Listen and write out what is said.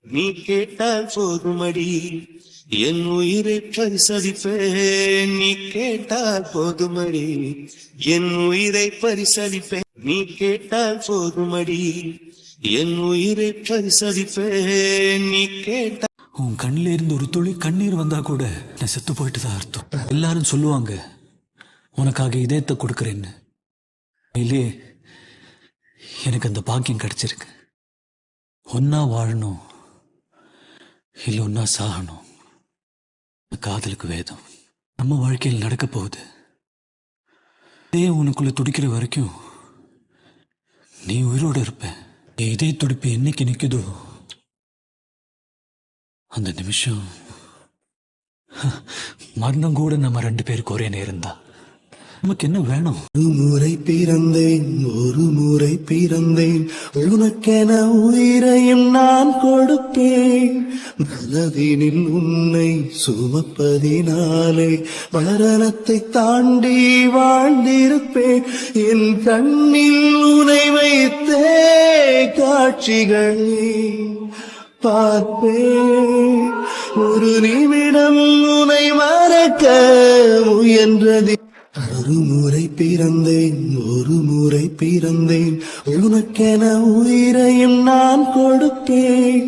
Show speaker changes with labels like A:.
A: நீ கேட்டால் போதுமடி என் உயிரை பரிசளிப்பேன். நீ கேட்டால் போதுமடி என் உயிரை பரிசளிப்பேன். நீ கேட்டால் போதுமடி என் உயிரை பரிசளிப்பேன். நீ கேட்டால்.
B: உன் கண்ணில இருந்து ஒரு துளி கண்ணீர் வந்தா கூட நான் செத்து போயிட்டு தான் அர்த்தம். எல்லாரும் சொல்லுவாங்க உனக்காக இதயத்தை கொடுக்குறேன்னு. இல்லையே, எனக்கு அந்த பாக்கியம் கிடைச்சிருக்கு. ஒன்னா வாழணும் இல்லை ஒன்னா சாகணும். காதலுக்கு வேதம் நம்ம வாழ்க்கையில் நடக்க போகுது. இதே உனக்குள்ள துடிக்கிற வரைக்கும் நீ உயிரோடு இருப்ப. இதே துடிப்பு என்னைக்கு நிற்குதோ அந்த நிமிஷம் மரணம் கூட நம்ம ரெண்டு பேருக்கு ஒரே நேரம் தான். நமக்கு என்ன வேணும்?
A: ஒரு முறை பிறந்தேன், ஒரு முறை பிறந்தேன், உனக்கென உயிரையும் நான் கொடுப்பேன். மனதினில் உன்னை சுமப்பதினாலே மரணத்தை தாண்டி வாழ்ந்திருப்பேன். என் கண்ணில் உனை வைத்தே காட்சிகளை பார்ப்பேன். ஒரு நிமிடம் உனை மறக்க முயன்றது. ஒரு முறை பிறந்தேன், ஒரு முறை பிறந்தேன், உனக்கென உயிரையும் நான் கொடுப்பேன்.